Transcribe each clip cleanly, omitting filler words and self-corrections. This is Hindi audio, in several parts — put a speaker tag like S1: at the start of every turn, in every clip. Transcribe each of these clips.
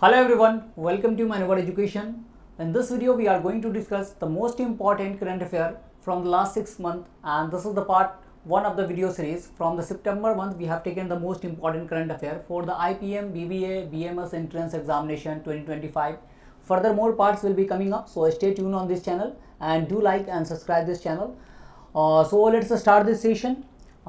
S1: Hello everyone, welcome to Manowar Education. In this video we are going to discuss the most important current affair from the last 6 months, and this is the part 1 of the video series. From the September month we have taken the most important current affair for the IPM, BBA, BMS entrance examination 2025. Further more parts will be coming up, so stay tuned on this channel and do like and subscribe this channel. So let's start this session.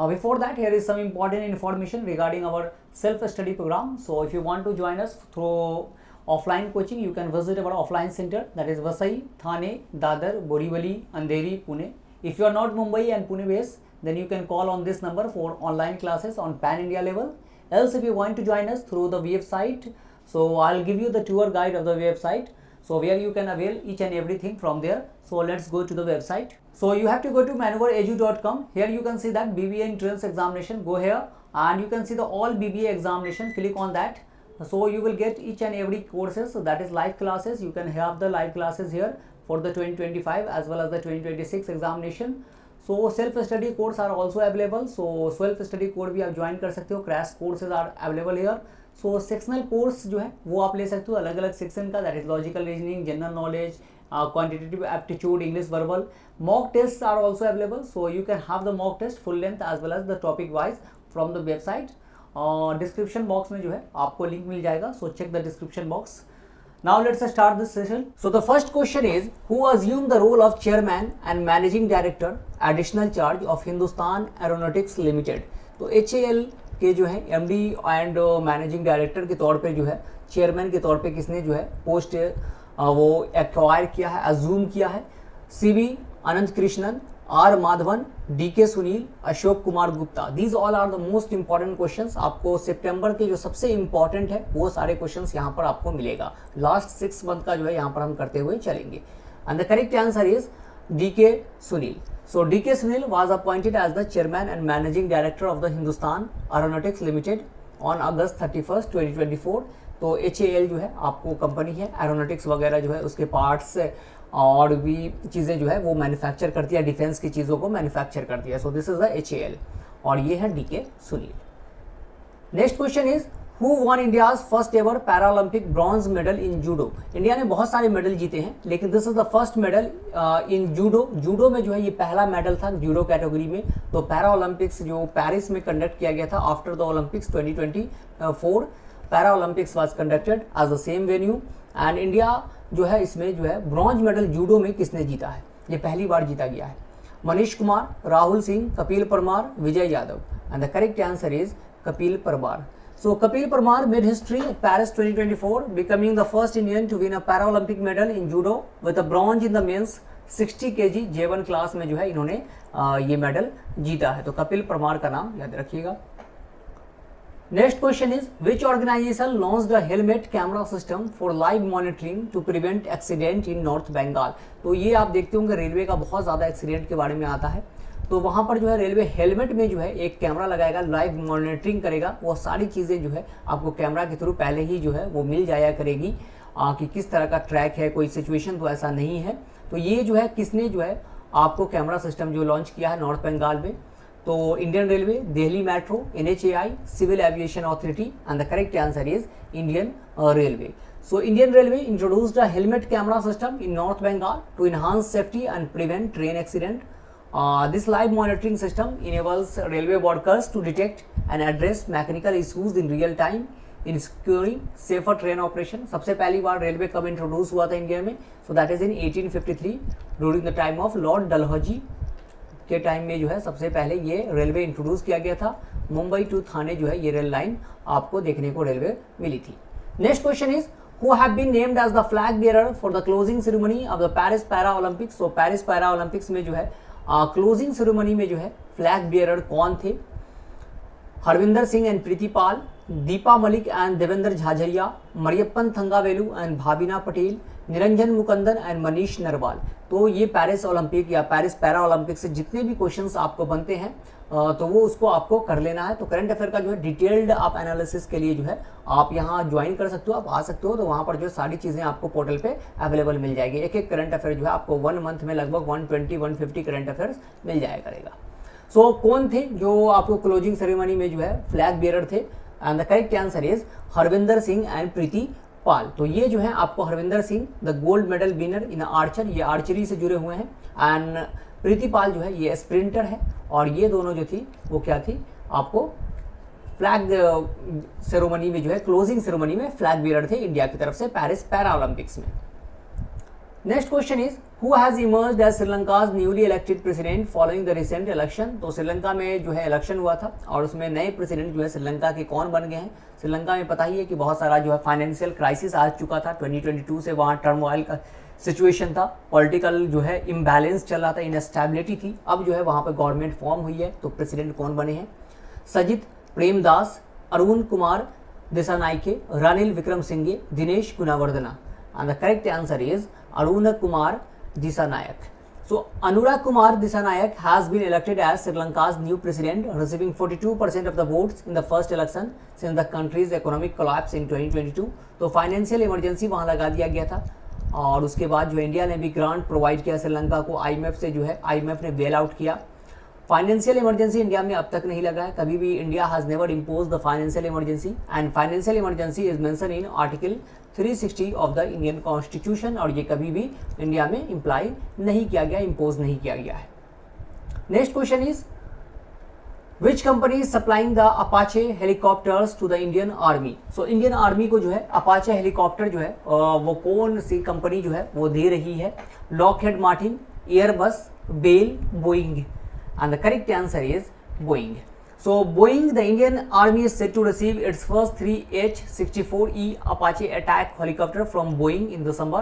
S1: Before that, here is some important information regarding our self-study program. So if you want to join us through offline coaching, you can visit our offline center, that is Vasai, Thane, Dadar, Borivali, Andheri, Pune. If you are not Mumbai and Pune based, then you can call on this number for online classes on pan India level. Else if you want to join us through the website, so I'll give you the tour guide of the website, so where you can avail each and everything from there. So let's go to the website. So you have to go to manovaredu.com. Here you can see that BBA entrance examination. Go here and you can see the all BBA examination. Click on that. So you will get each and every courses, so that is live classes. You can have the live classes here for the 2025 as well as the 2026 examination. So self study course are also available. So self study course भी आप ज्वाइन कर सकते हो. Crash courses are available here. So sectional course जो है वो आप ले सकते हो अलग अलग सेक्शन का, that is logical reasoning, general knowledge, quantitative aptitude, English verbal. Mock tests are also available, so you can have the mock test full length as well as the topic wise from the website. Description box में जो है आपको लिंक मिल जाएगा, so check the description box. Now let's start this session. So the first question is, who assumed the role of chairman and managing director additional charge of Hindustan Aeronautics Limited? तो HAL के जो है MD एंड मैनेजिंग डायरेक्टर के तौर पे जो है चेयरमैन के तौर पे किसने जो है पोस्ट वो एक्वायर किया है, अज्यूम किया है? CV Anant Krishnan, R Madhavan, DK Sunil, Ashok Kumar Gupta. These all are the most important questions. आपको सितंबर के जो सबसे इंपॉर्टेंट है वो सारे क्वेश्चंस यहाँ पर आपको मिलेगा. लास्ट 6 मंथ का जो है यहाँ पर हम करते हुए चलेंगे. And the correct answer is DK Sunil. So DK Sunil was appointed as the chairman and managing director of the Hindustan Aeronautics Limited on August 31st, 2024. तो HAL जो है आपको कंपनी है, एरोनॉटिक्स वगैरह जो है उसके पार्ट्स और भी चीज़ें जो है वो मैन्युफैक्चर करती है, डिफेंस की चीज़ों को मैन्युफैक्चर करती है. So this is the HAL और ये है DK Sunil. Next question is, who one India's first ever Paralympic bronze medal in judo? India ने बहुत सारे मेडल जीते हैं, लेकिन this is the first medal in judo. Judo में जो है ये पहला मेडल था जूडो कैटेगरी में. तो पैरा ओलंपिक्स जो पेरिस में कंडक्ट किया गया था after the Olympics 2024, para Olympics was conducted as the same venue. And India जो है इसमें जो है ब्रॉन्ज मेडल जूडो में किसने जीता है? ये पहली बार जीता गया है. Manish Kumar, Rahul Singh, Kapil Parmar, Vijay Yadav. And the correct answer is Kapil Parmar. So Kapil Parmar made history at Paris 2024, becoming the first Indian to win a Paralympic medal in judo with a bronze in the men's 60 kg J1 class में जो है इन्होंने ये मेडल जीता है. तो कपिल परमार का नाम याद रखिएगा. Next question is, which organization launched the helmet camera system for live monitoring to prevent accident in North Bengal? तो ये आप देखते होंगे रेलवे का बहुत ज़्यादा एक्सीडेंट के बारे में आता है. तो वहाँ पर जो है रेलवे हेलमेट में जो है एक कैमरा लगाएगा, लाइव मॉनिटरिंग करेगा. वो सारी चीज़ें जो है आपको कैमरा के थ्रू पहले ही जो है वो मिल जाया करेगी कि किस तरह का ट्रैक है, कोई सिचुएशन तो ऐसा नहीं है. तो ये जो है किसने जो है आपको कैमरा सिस्टम जो लॉन्च किया है नॉर्थ बंगाल में? तो Indian railway, Delhi metro, NHAI, civil aviation authority. And the correct answer is Indian railway. So Indian Railway introduced a helmet camera system in North Bengal to enhance safety and prevent train accident. This live monitoring system enables railway workers to detect and address mechanical issues in real time, ensuring safer train operation. सबसे पहली बार रेलवे कब इंट्रोड्यूस हुआ था इंडिया में? So that is in 1853 during the time of Lord Dalhousie के टाइम में जो है सबसे पहले ये रेलवे इंट्रोड्यूस किया गया था. मुंबई टू थाने जो है ये रेल लाइन आपको देखने को रेलवे मिली थी. Next question is, who have been named as the flag bearer for the closing ceremony of the Paris Para Olympics? So Paris Para Olympics में जो है क्लोजिंग सेरेमनी में जो है फ्लैग बियरर कौन थे? Harvinder Singh and Preeti Pal, Deepa Malik and Devendra Jhajharia, Mariyappan Thangavelu and Bhavina Patel, Niranjan Mukundan and Manish Narwal. तो ये पेरिस ओलंपिक या पेरिस पैरा ओलंपिक से जितने भी क्वेश्चंस आपको बनते हैं तो वो उसको आपको कर लेना है. तो करंट अफेयर का जो है डिटेल्ड आप एनालिसिस के लिए जो है आप यहाँ ज्वाइन कर सकते हो, आप आ सकते हो. तो वहाँ पर जो सारी चीज़ें आपको पोर्टल पे अवेलेबल मिल जाएगी. एक एक करंट अफेयर जो है आपको 1 मंथ में लगभग 120-150 करंट अफेयर्स मिल जाया करेगा. सो कौन थे जो आपको क्लोजिंग सेरेमनी में जो है फ्लैग बियरर थे? And the correct answer is Harvinder Singh and Preeti Pal, तो ये जो है आपको Harvinder Singh the gold medal winner in archer, ये आर्चरी से जुड़े हुए हैं। एंड प्रीति पाल जो है ये स्प्रिंटर है, और ये दोनों जो थी वो क्या थी, आपको फ्लैग सेरेमनी में जो है, क्लोजिंग सेरेमनी में फ्लैग बीरर थे इंडिया की तरफ से पेरिस पैरा ओलंपिक्स में। Next question is who has emerged as Sri Lanka's newly elected president following the recent election. तो श्रीलंका में जो है इलेक्शन हुआ था और उसमें नए प्रेसिडेंट जो है श्रीलंका के कौन बन गए हैं। श्रीलंका में पता ही है कि बहुत सारा जो है फाइनेंशियल क्राइसिस आ चुका था, 2022 से वहाँ टर्मोइल का सिचुएशन था, पॉलिटिकल जो है इम्बैलेंस चल रहा था, इनस्टेबिलिटी थी। अब जो है वहाँ पर गवर्नमेंट फॉर्म हुई है, तो प्रेसिडेंट कौन बने हैं, Sajith Premadasa, Arun Kumar Dissanayake, Ranil Wickremesinghe, Dinesh Gunawardena. And the correct answer is Arun Kumar Dissanayake. So Anurag Kumar Disanayak has been elected as Sri Lanka's new president, receiving 42% of the votes in the first election since the country's economic collapse in 2022. तो फाइनेंशियल इमरजेंसी वहाँ लगा दिया गया था, और उसके बाद जो इंडिया ने भी ग्रांट प्रोवाइड किया श्रीलंका को, आईएमएफ से जो है आईएमएफ ने बेल आउट किया। फाइनेंशियल इमरजेंसी इंडिया में अब तक नहीं लगा है, कभी भी India has never impose the financial emergency, and financial emergency is mention in article 360 of the Indian constitution, और ये कभी भी इंडिया में इम्प्लाई नहीं किया गया, इम्पोज नहीं किया गया है। Next question is which company is supplying the Apache helicopters to the Indian army. So Indian army को जो है अपाचे हेलीकॉप्टर जो है वो कौन सी कंपनी जो है वो दे रही है, Lockheed Martin, Airbus, Bell, Boeing, and the correct answer is Boeing. So Boeing, the Indian Army is set to receive its first 3 H-64E Apache attack helicopter from Boeing in December,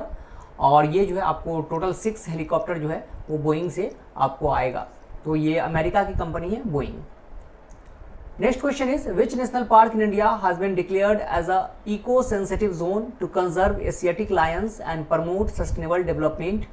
S1: और ये जो है आपको टोटल 6 हेलीकॉप्टर जो है वो बोइंग से आपको आएगा, तो ये अमेरिका की कंपनी है Boeing. Next question is which national park in India has been declared as a eco sensitive zone to conserve Asiatic lions and promote sustainable development.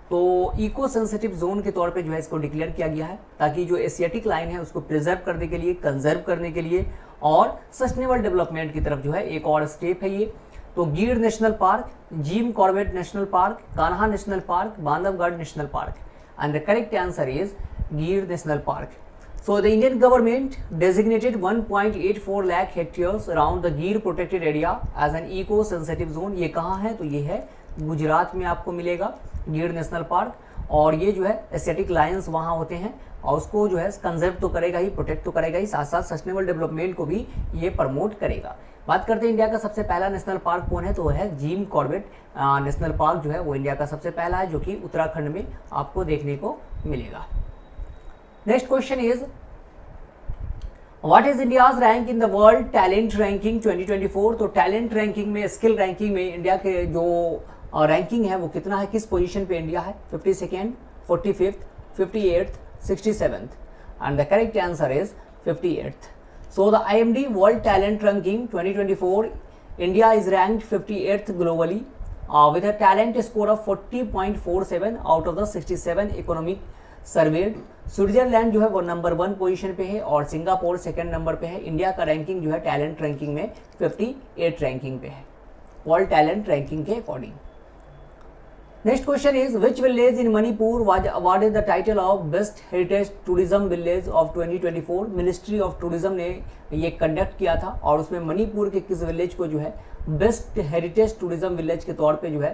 S1: तो इको सेंसिटिव जोन के तौर पे जो है इसको डिक्लेयर किया गया है, ताकि जो एशियाटिक लाइन है उसको प्रिजर्व करने के लिए, कंजर्व करने के लिए और सस्टेनेबल डेवलपमेंट की तरफ जो है एक और स्टेप है ये। तो Gir national park, Jim Corbett national park, Kanha national park, Bandhavgarh national park, and the correct answer is Gir national park. So the Indian government designated 1.84 lakh hectares around the Gir protected area as an eco-sensitive zone. ये कहाँ है? तो ये है गुजरात में आपको मिलेगा गिर नेशनल पार्क, और ये जो है एशियाटिक लायंस वहाँ होते हैं, और उसको जो है कंजर्व तो करेगा ही, प्रोटेक्ट तो करेगा ही, साथ साथ सस्टेनेबल डेवलपमेंट को भी ये प्रमोट करेगा. बात करते हैं इंडिया का सबसे पहला नेशनल पार्क कौन है, तो वो है जिम कॉर्बेट नेशनल पार्क जो है वो इंडिया का सबसे पहला है, जो कि उत्तराखंड में आपको देखने को मिलेगा. Next question is what is India's rank in the world talent ranking 2024. तो टैलेंट रैंकिंग में, स्किल रैंकिंग में इंडिया के जो रैंकिंग है वो कितना है, किस पोजीशन पे इंडिया है, 52nd, 45th, 58th, 67th, and the correct answer is 58th. So the IMD World Talent Ranking 2024, India is ranked 58th globally with a talent score of 40.47 out of the 67 economic surveyed. Switzerland जो है वो नंबर 1 पोजीशन पे है और सिंगापुर सेकंड नंबर पे है. इंडिया का रैंकिंग जो है टैलेंट रैंकिंग में 58 रैंकिंग पे है वर्ल्ड टैलेंट रैंकिंग के according. Next question is which village in Manipur was awarded the title of best heritage tourism village of 2024. Ministry of tourism ने ये कंडक्ट किया था, और उसमें मणिपुर के किस विलेज को जो है बेस्ट हेरिटेज टूरिज्म विलेज के तौर पे जो है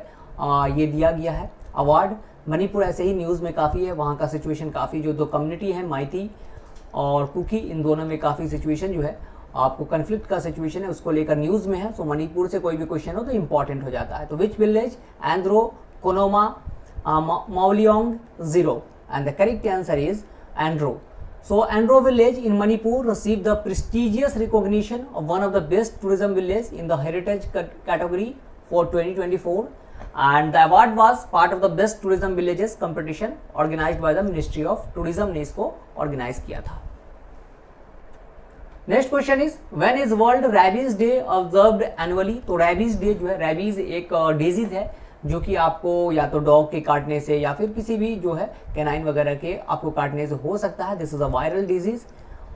S1: ये दिया गया है अवार्ड. मणिपुर ऐसे ही न्यूज़ में काफ़ी है, वहाँ का सिचुएशन काफ़ी, जो दो कम्युनिटी है माइती और कुकी, इन दोनों में काफ़ी सिचुएशन जो है आपको कन्फ्लिक्ट का सिचुएशन है उसको लेकर न्यूज़ में है. सो मणिपुर से कोई भी क्वेश्चन हो तो इंपॉर्टेंट हो जाता है. तो which village, Andro, Khonoma, Mawlynnong, Ziro, and the correct answer is Andro. So Andro village in Manipur received the prestigious recognition of one of the best tourism village in the heritage category for 2024, and the award was part of the best tourism villages competition organized by the Ministry of Tourism ने इसको organize किया था. Next question is when is world rabies day observed annually. तो रैबीज डे जो है, रैबीज एक डिजीज है जो कि आपको या तो डॉग के काटने से या फिर किसी भी जो है कैनाइन वगैरह के आपको काटने से हो सकता है. This is a viral disease,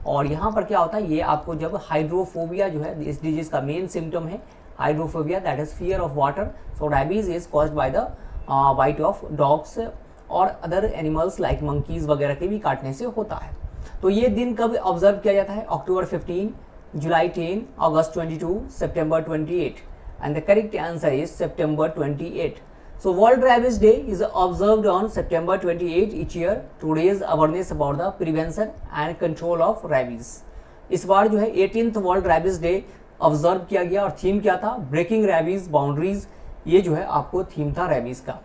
S1: और यहाँ पर क्या होता है, ये आपको जब हाइड्रोफोबिया जो है, इस डिजीज का मेन सिम्टम है hydrophobia, that is fear of water. So rabies is caused by the bite of dogs और अदर एनिमल्स लाइक मंकीज वगैरह के भी काटने से होता है. तो ये दिन कब ऑब्जर्व किया जाता है, अक्टूबर 15, जुलाई 10, अगस्त 22, सितंबर 28, and the correct answer is September 28. So World Rabies Day is observed on September 28 each year to raise awareness about the prevention and control of rabies. इस बार जो है 18th world rabies day observe किया गया और थीम क्या था, ब्रेकिंग रैबिस बाउंड्रीज, ये जो है आपको थीम था रैबिस का।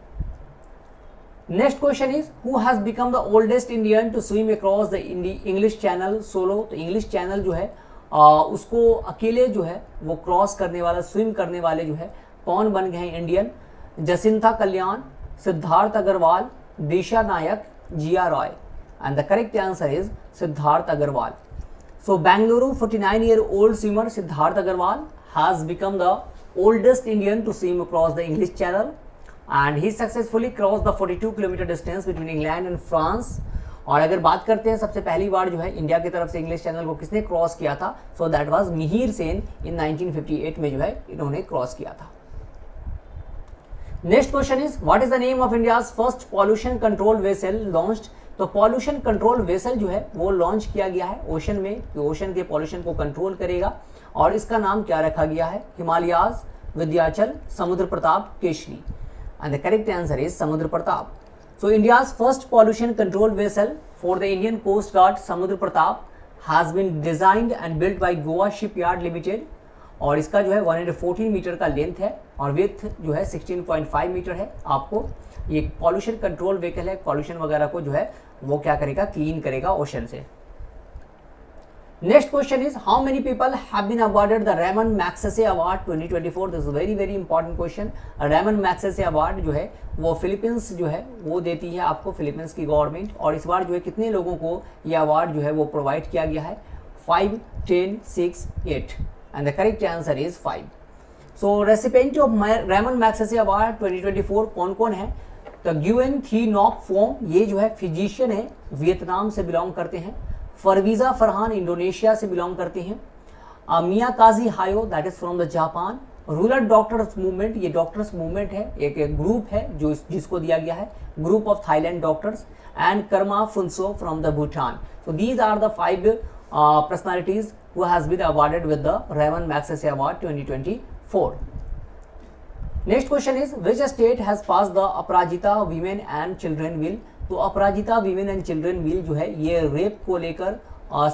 S1: Next question is who has become the oldest Indian to swim across the English channel solo. तो इंग्लिश चैनल जो है उसको अकेले जो है वो क्रॉस करने वाला, स्विम करने वाले जो है कौन बन गए हैं Indian? Jacintha Kalyan, Siddharth Agarwal, Disha Nayak, Jiya Roy. And the correct answer is Siddharth Agarwal. So Bangalore 49-year-old swimmer Siddharth Agarwal has become the oldest Indian to swim across the English Channel, and he successfully crossed the 42 kilometer distance between England and France. और अगर बात करते हैं सबसे पहली बार जो है इंडिया की तरफ से इंग्लिश चैनल को किसने क्रॉस किया था, so that was Mihir Sen in 1958 में जो है इन्होंने क्रॉस किया था। Next question is what is the name of India's first pollution control vessel launched. तो पॉल्यूशन कंट्रोल वेसल जो है वो लॉन्च किया गया है ओशन में, कि ओशन के पॉल्यूशन को कंट्रोल करेगा, और इसका नाम क्या रखा गया है? Himalayas, Vindhyachal, Samudra Pratap, Kesari. And the correct answer is Samudra Pratap. So India's first pollution control vessel for the Indian coast guard Samudra Pratap has been designed and built by Goa shipyard limited, और इसका जो है 114 मीटर का लेंथ है और विड्थ जो है 16.5 मीटर है। आपको ये पॉल्यूशन कंट्रोल व्हीकल है, पॉल्यूशन वगैरह को जो है वो क्या करेगा, क्लीन करेगा ओशन से। Next question is how many people have been awarded the Ramon Magsaysay award 2024। This is very very important question. Ramon Magsaysay award जो है वो फिलीपींस जो है वो देती है आपको, फिलीपींस की गवर्नमेंट, और इस बार जो है कितने लोगों को ये अवार्ड जो है वो प्रोवाइड किया गया है? 5, 10, 6, 8, and the correct answer is 5। So recipient of Ramon Magsaysay award 2024 कौन कौन है? तो ग्यूएन थी नॉक फोम, ये जो है फिजिशियन है, वियतनाम से बिलोंग करते हैं। फरवीजा फरहान इंडोनेशिया से बिलोंग करते हैं। मिया काजी Hayao that is from the Japan. Rural doctors movement, ये डॉक्टर्स मूवमेंट है, एक ग्रुप है जो जिसको दिया गया है, group of Thailand doctors. And Karma Phuntsho from the Bhutan. So these are the 5 personalities who has been awarded with the Raymond Magsaysay Award 2024. Next question is which state has passed the Aparajita Women and Children Bill। तो अपराजिता Women and Children Bill जो है ये रेप को लेकर,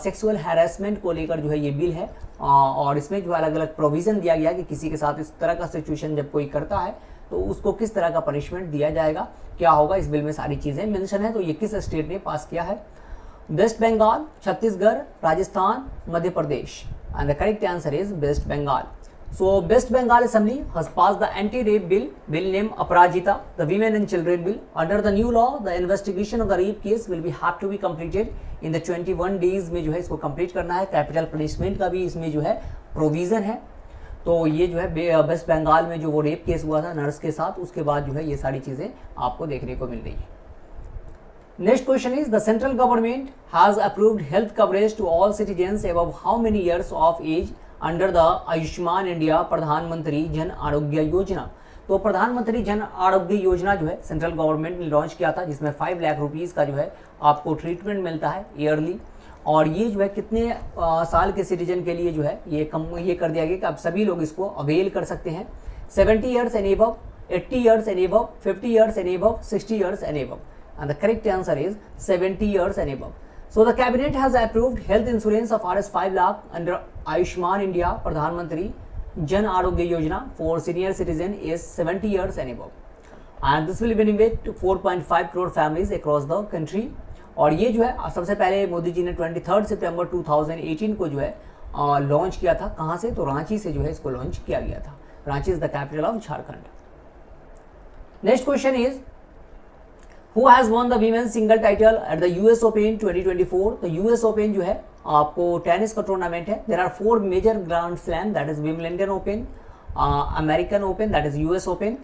S1: सेक्सुअल हैरेसमेंट को लेकर जो है ये बिल है, और इसमें जो अलग अलग प्रोविजन दिया गया कि किसी के साथ इस तरह का सिचुएशन जब कोई करता है तो उसको किस तरह का पनिशमेंट दिया जाएगा, क्या होगा, इस बिल में सारी चीज़ें मेंशन है। तो ये किस स्टेट ने पास किया है? West Bengal, Chhattisgarh, Rajasthan, Madhya Pradesh. And the correct answer is West Bengal. So West Bengal assembly has passed the anti rape bill name Aparajita the women and children bill. Under the new law the investigation of the rape case will be have to be completed in the 21 days में जो है इसको कंप्लीट करना है। कैपिटल पनिशमेंट का भी इसमें जो है प्रोविजन है। तो ये जो है वेस्ट बंगाल में जो वो रेप केस हुआ था नर्स के साथ, उसके बाद जो है ये सारी चीज़ें आपको देखने को मिल रही है। Next question is the central government has approved health coverage to all citizens above how many years of age under the Ayushman India प्रधानमंत्री जन आरोग्य योजना। तो प्रधानमंत्री जन आरोग्य योजना जो है सेंट्रल गवर्नमेंट ने लॉन्च किया था, जिसमें 5 लाख रुपीज़ का जो है आपको ट्रीटमेंट मिलता है ईयरली, और ये जो है कितने साल के सिटीजन के लिए जो है ये कर दिया गया कि अब सभी लोग इसको अवेल कर सकते हैं। 70 years and above, 80 years and above, 50 years and above, 60 years and above. And the correct answer is 70 years and above. So the cabinet has approved health insurance of Rs 5 lakh under Ayushman India Pradhan Mantri Jan Arogya Yojana for senior citizen is 70 years and above. And this will benefit to 4.5 crore families across the country. और ये जो है सबसे पहले मोदी जी ने 23 सितंबर 2018 को जो है लॉन्च किया था। कहाँ से? तो रांची से जो है इसको लॉन्च किया गया था। Ranchi is the capital of Jharkhand. Next question is Who has won the women's single title at the US Open 2024? तो US Open जो है आपको टेनिस का टूर्नामेंट है। There are 4 major Grand Slam, that is Wimbledon Open, American Open, that is US Open,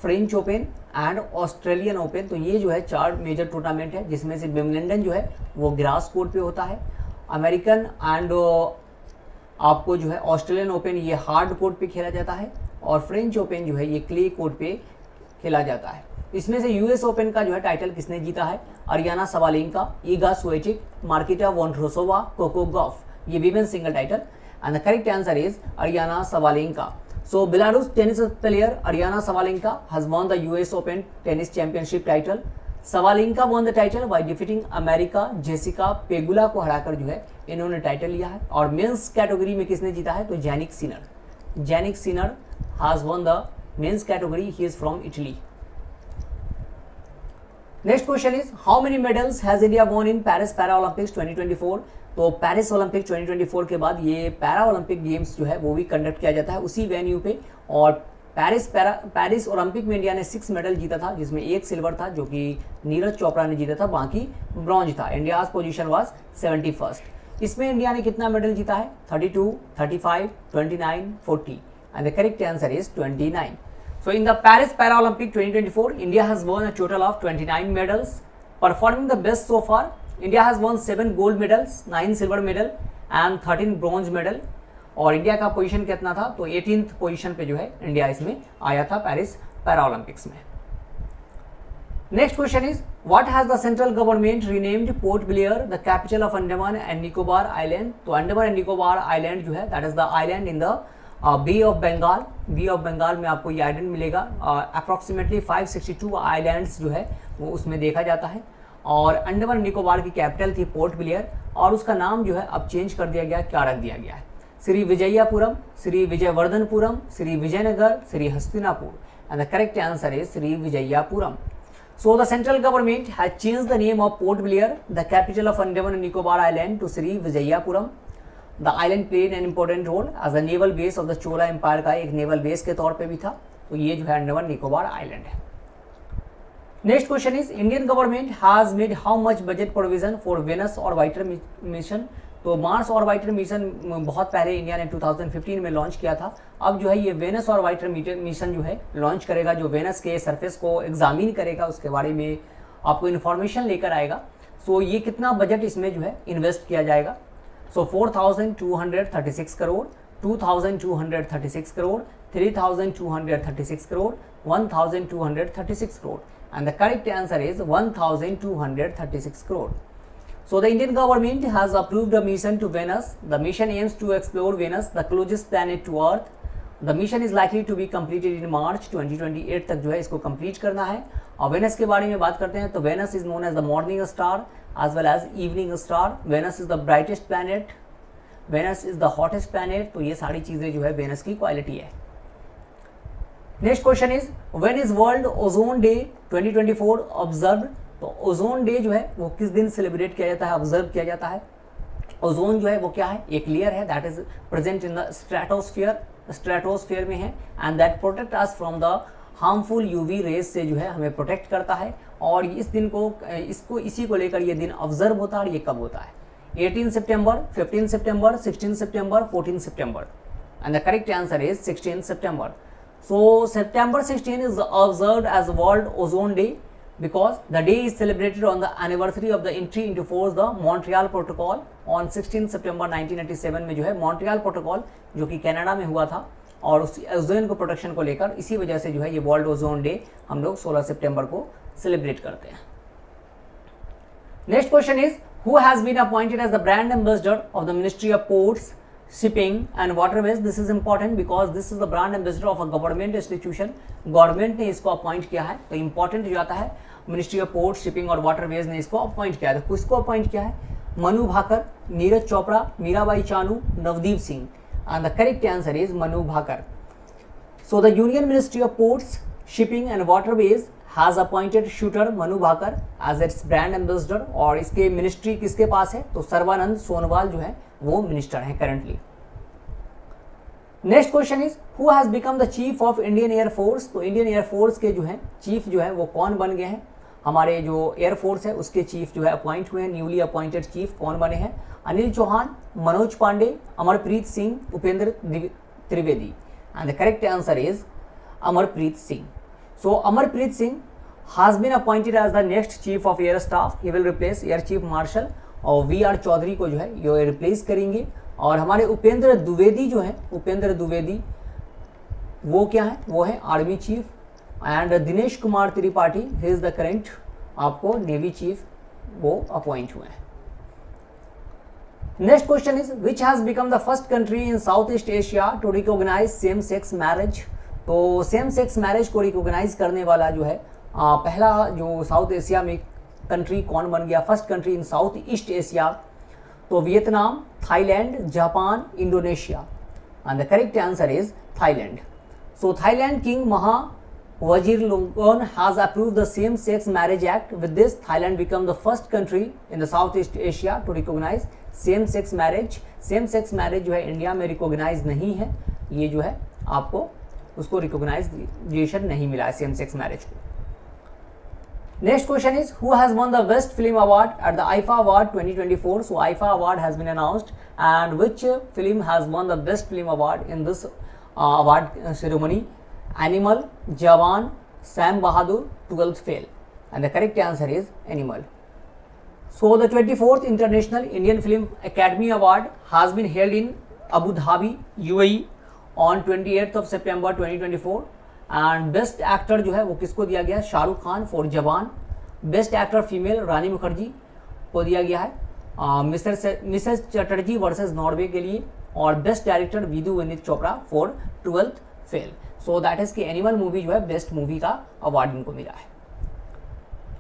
S1: French Open and Australian Open। तो ये जो है 4 मेजर टूर्नामेंट है, जिसमें से विम्बलडन जो है वो ग्रास कोर्ट पे होता है, अमेरिकन एंड आपको जो है ऑस्ट्रेलियन ओपन ये हार्ड कोर्ट पे खेला जाता है, और फ्रेंच ओपन जो है ये क्ले कोर्ट पे खेला जाता है। इसमें से यूएस ओपन का जो है टाइटल किसने जीता है? Aryna Sabalenka, Iga Swiatek, Marketa Vondrousova, Coco Gauff. ये women single title, and the correct answer is Aryna Sabalenka. So Belarus tennis player Aryna Sabalenka has won the US Open tennis championship title. Sabalenka won the title by defeating America Jessica Pegula को हराकर जो है इन्होंने टाइटल लिया है। और मेंस कैटेगरी में किसने जीता है, तो Jannik Sinner has won the men's category, he is from Italy. Next question is how many medals has India won in Paris para Olympics 2024। तो पेरिस ओलंपिक 2024 के बाद ये पैरा ओलंपिक गेम्स जो है वो भी कंडक्ट किया जाता है उसी वेन्यू पे। और पेरिस ओलंपिक में इंडिया ने 6 मेडल जीता था, जिसमें 1 सिल्वर था जो कि नीरज चोपड़ा ने जीता था, बाकी ब्रॉन्ज था। India's position was 71st। इसमें इंडिया ने कितना मेडल जीता है, 32, 35, 29, 40 and the correct answer is 29। So in the Paris Paralympic 2024, India has won a total of 29 medals. Performing the best so far, India has won 7 gold medals, 9 silver medal and 13 bronze medal. और इंडिया का पोजीशन कितना था, तो 18th पोजीशन पे जो है इंडिया इसमें आया था पेरिस पैरालंपिक्स में। Next question is what has the central government renamed Port Blair the capital of Andaman and Nicobar island. तो अंडमान एंड निकोबार आइलैंड जो है that is the island in the bay of Bengal में आपको ये आइलैंड मिलेगा। अप्रॉक्सीमेटली 562 आइलैंड्स जो है वो उसमें देखा जाता है। और अंडमान निकोबार की कैपिटल थी पोर्ट ब्लेयर और उसका नाम जो है अब चेंज कर दिया गया, क्या रख दिया गया है, Shri Vijayapuram, Shri Vijayavardhanapuram, Shri Vijayanagar, Shri Hastinapur and the correct answer is Shri Vijayapuram. So the central government has changed the name of Port Blair, the capital of Andaman and Nicobar Island, to Sri Vijayapuram. The island played an important role as a naval base of the Chola Empire का एक naval base के तौर पे भी था। तो ये जो है अंडमान निकोबार आइलैंड है। Next question is Indian government has made how much budget provision for Venus orbiter mission. तो मार्स और वाइटर मिशन बहुत पहले इंडिया ने 2015 में लॉन्च किया था। अब जो है ये वेनस और वाइटर मिशन जो है लॉन्च करेगा, जो वेनस के सरफेस को एग्जामिन करेगा, उसके बारे में आपको इन्फॉर्मेशन लेकर आएगा। सो ये कितना बजट इसमें जो है इन्वेस्ट किया जाएगा, सो 4,236 crore, 2,236 crore, 3,236 crore, 1,236 crore and the correct answer is 1,236 crore. So the Indian government has approved a mission to Venus. The mission aims to explore Venus, the closest planet to Earth. The mission is likely to be completed in March 2028 तक जो है इसको कंप्लीट करना है। और वेनस के बारे में बात करते हैं तो Venus is known as the morning star as well as evening star. Venus is the brightest planet. Venus is the hottest planet. तो ये सारी चीजें जो है वेनस की क्वालिटी है। Next question is when is world ozone day 2024 observe. तो ओजोन डे जो है वो किस दिन सेलिब्रेट किया जाता है, ऑब्जर्व किया जाता है। ओजोन जो है वो क्या है, एक लेयर है that is present in the stratosphere में है and that protect us from the harmful UV rays से जो है हमें प्रोटेक्ट करता है। और इस दिन को इसी को लेकर ये दिन ऑब्जर्व होता है। और ये कब होता है, 18 सितंबर, 15 सितंबर, 16 सितंबर, 14 सितंबर and the correct answer is 16 सितंबर। So September 16 is observed as World Ozone Day because the day is celebrated on the anniversary of the entry into force the Montreal Protocol on 16 September 1987 में जो है मॉन्ट्रियल प्रोटोकॉल जो कि कनाडा में हुआ था और उस ओजोन को प्रोटेक्शन को लेकर इसी वजह से जो है ये वर्ल्ड ओजोन डे हम लोग 16 सितंबर को सेलिब्रेट करते हैं। Next question is who has been appointed as the brand ambassador of the ministry of ports, shipping and waterways. This is important because this is the brand ambassador of a government institution. Government ने इसको अपॉइंट किया है तो इंपॉर्टेंट जो आता है मिनिस्ट्री ऑफ पोर्ट, शिपिंग और वाटरवेज ने इसको अपॉइंट किया है। तो किसको अपॉइंट किया है, Manu Bhaker, Neeraj Chopra, Mirabai Chanu, Navdeep Singh and the correct answer is Manu Bhaker. So the union ministry of ports, shipping and waterways has appointed shooter Manu Bhaker as its brand ambassador। और इसके मिनिस्ट्री किसके पास है, तो सर्बानंद सोनोवाल जो है वो मिनिस्टर हैं currently. Next question is who has become the chief of Indian air force. तो इंडियन एयरफोर्स के जो है चीफ जो है वो कौन बन गए हैं, हमारे जो एयरफोर्स है उसके चीफ जो है अपॉइंट हुए हैं, न्यूली अपॉइंटेड चीफ कौन बने हैं, Anil Chauhan, Manoj Pande, Amarpreet Singh, Upendra Trivedi and the correct answer is Amarpreet Singh. So Amarpreet Singh has been appointed as the next chief of air staff. He will replace air chief marshal और VR चौधरी को जो है ये रिप्लेस करेंगे। और हमारे उपेंद्र द्विवेदी जो है, उपेंद्र द्विवेदी वो क्या है, वो है army chief and Dinesh Kumar Tripathi he is the current आपको नेवी चीफ वो अपॉइंट हुए हैं। Next question is which has become the first country in south east Asia to recognize same sex marriage. तो सेम सेक्स मैरिज को रिकॉग्नाइज करने वाला जो है पहला जो साउथ एशिया में कंट्री कौन बन गया, first country in south east Asia, तो Vietnam, Thailand, Japan, Indonesia, and the correct answer is Thailand. So Thailand king Maha Vajiralongkorn has approved the same-sex marriage act. With this, Thailand became the first country in the Southeast Asia to recognize same-sex marriage. Same-sex marriage जो है इंडिया में रिकॉग्नाइज नहीं है, ये जो है आपको उसको रिकॉग्नाइजेशन नहीं मिला है सेम-सेक्स मैरिज को। Next question is who has won the Best Film Award at the IFA Award 2024? So IFA Award has been announced, and which film has won the Best Film Award in this award ceremony? Animal, Jawan, Sam Bahadur, 12th Fail, and the correct answer is Animal. So the 24th International Indian Film Academy Award has been held in Abu Dhabi, UAE on 28th of September 2024, and Best Actor जो है वो किसको दिया गया है? शाहरुख खान फॉर जवान। Best Actor Female रानी मुखर्जी को दिया गया है मिसेस चटर्जी वर्सेस नॉर्वे के लिए, और best director Vidhu Vineet Chopra for 12th fail. So that is कि एनिमल मूवी जो है बेस्ट मूवी का अवार्ड इनको मिला है।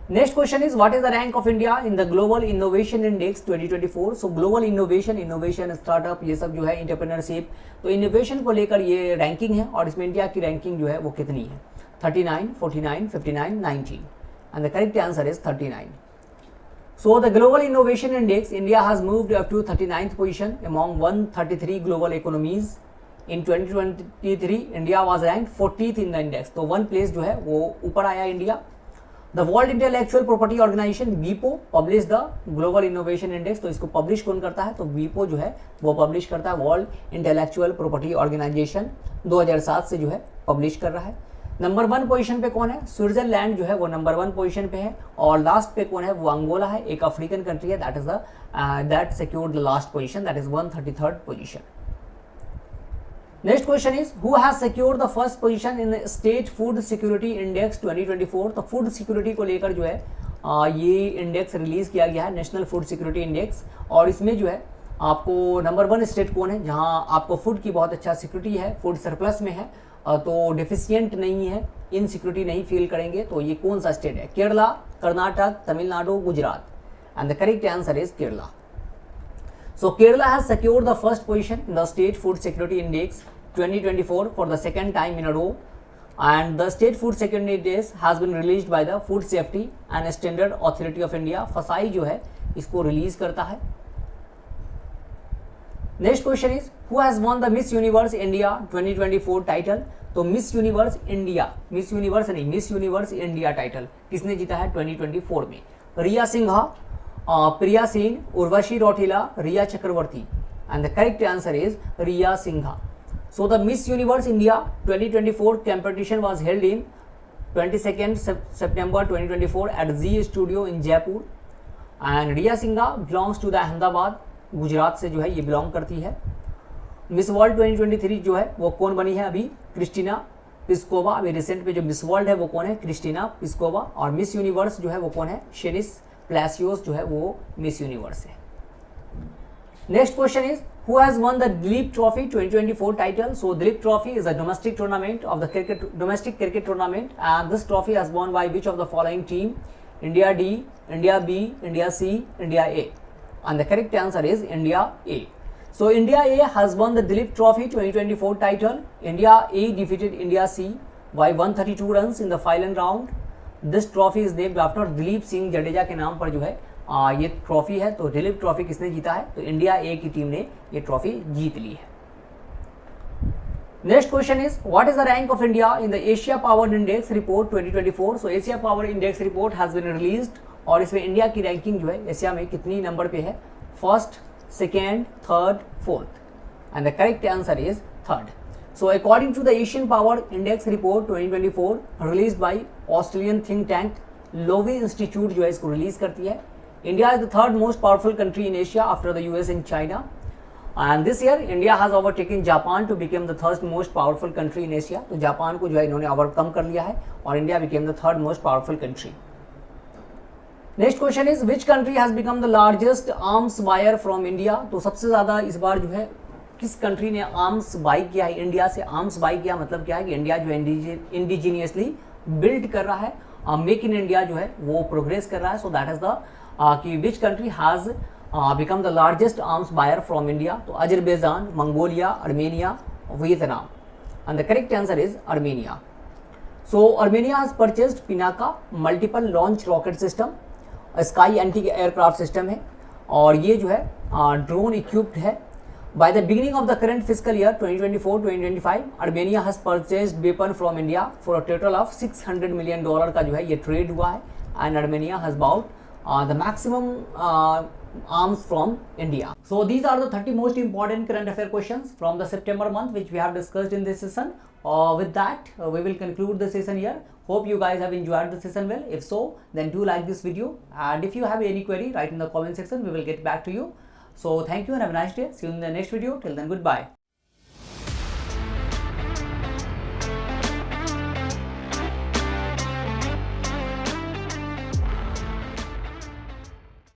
S1: Next question is what is the rank of India in the global innovation index 2024। So global innovation startup ये सब जो है एंटरप्रेन्योरशिप, तो इनोवेशन को लेकर ये रैंकिंग है, और इसमें इंडिया की रैंकिंग जो है वो कितनी है? 39, 49, 59, 19, and the correct answer is 39। So the global innovation index, India has moved up to 39th position among 133 global economies. In 2023, India was ranked 40th in the index. तो one place जो है वो ऊपर आया India. The World Intellectual Property Organization WIPO publish the Global Innovation Index। तो इसको पब्लिश कौन करता है? तो WIPO जो है वो पब्लिश करता है, वर्ल्ड इंटेलेक्चुअल प्रॉपर्टी ऑर्गेनाइजेशन 2007 से जो है पब्लिश कर रहा है। नंबर 1 पोजीशन पे कौन है? स्विट्जरलैंड जो है वो नंबर 1 पोजीशन पे है, और लास्ट पे कौन है? वो अंगोला है, एक अफ्रीकन कंट्री है, that is that secured the last position, that is 133rd position. Next question is who has secured the first position in state food security index 2024। तो फूड सिक्योरिटी को लेकर जो है ये इंडेक्स रिलीज किया गया है, नेशनल फूड सिक्योरिटी इंडेक्स, और इसमें जो है आपको नंबर 1 स्टेट कौन है जहाँ आपको फूड की बहुत अच्छा सिक्योरिटी है, फूड सरप्लस में है, तो डिफिशियंट नहीं है, इनसिक्योरिटी नहीं फील करेंगे, तो ये कौन सा स्टेट है? Kerala, Karnataka, Tamil Nadu, Gujarat, and the correct answer is Kerala. So Kerala has secured the first position in the state food security index 2024 for the second time in a row, and the state food security index has been released by the food safety and standard authority of India. FSSAI जो है इसको रिलीज करता है। Next question is who has won the miss universe India 2024 title. तो miss universe India, miss universe नहीं, मिस यूनिवर्स इंडिया टाइटल किसने जीता है 2024 में? Riya Singha, Priya Sen, Urvashi Rautela, Riya Chakraborty, and the correct answer is Riya Singha. So the miss universe India 2024 competition was held in 22nd September 2024 at Z Studio in Jaipur, and Riya Singha belongs to the Ahmedabad, Gujarat से जो है ये बिलोंग करती है। मिस वर्ल्ड 2023 जो है वो कौन बनी है? अभी क्रिस्टीना पिस्कोवा। अभी रिसेंट में जो मिस वर्ल्ड है वो कौन है? Kristina Piskova. और मिस यूनिवर्स जो है वो कौन है? शेनिस प्लासियोस जो है वो मिस यूनिवर्स है। Next question is who has won the Duleep trophy 2024 title. So Duleep trophy is a domestic tournament of the domestic cricket tournament, and this trophy has won by which of the following team? India D, India B, India C, India A, and the correct answer is India A. So India A has won the Dileep Trophy 2024 title. India A defeated India C by 132 runs in the final round. This trophy is named after Dilip Singh Jadeja के नाम पर जो है ये ट्रॉफी है। तो दिलीप ट्रॉफी किसने जीता है? तो इंडिया ए की टीम ने ये ट्रॉफी जीत ली है। Next question is what is the rank of India in the Asia power index report 2024। So Asia power index report has been released, और इसमें इंडिया की रैंकिंग जो है एशिया में कितनी नंबर पे है? First, second, third, fourth, and the correct answer is third. So according to the Asian power index report 2024 release by Australian think tank Lowy Institute जो है इसको रिलीज करती है, India is the third most powerful country in Asia after the US and China, and this year India has overtaken Japan to become the third most powerful country in Asia. तो जापान को जो है इन्होंने ओवरकम कर लिया है, और India became the third most powerful country. Next question is which country has become the largest arms buyer from India. तो सबसे ज़्यादा इस बार जो है किस कंट्री ने आर्म्स बाई किया है इंडिया से। आर्म्स बाई किया मतलब क्या है कि इंडिया जो है इंडिजीनियसली बिल्ड कर रहा है, मेक इन इंडिया जो है वो प्रोग्रेस कर रहा है। सो दैट इज द कि which country has become the largest arms buyer from India. तो Azerbaijan, Mongolia, Armenia, Vietnam, and the correct answer is Armenia. So Armenia has purchased Pinaka multiple launch rocket system, sky anti aircraft system है, और ये जो है ड्रोन इक्विप्ड है। By the beginning of the current physical year 2024-2025 Armenia has purchased weapon from India for a total of $600 million का जो है ये ट्रेड हुआ है, and Armenia has bought the maximum arms from India. So these are the 30 most important current affair questions from the September month which we have discussed in this session. With that we will conclude the session here. Hope you guys have enjoyed the session well. If so, then do like this video, and if you have any query, write in the comment section. We will get back to you. So thank you and have a nice day. See you in the next video. Till then, goodbye.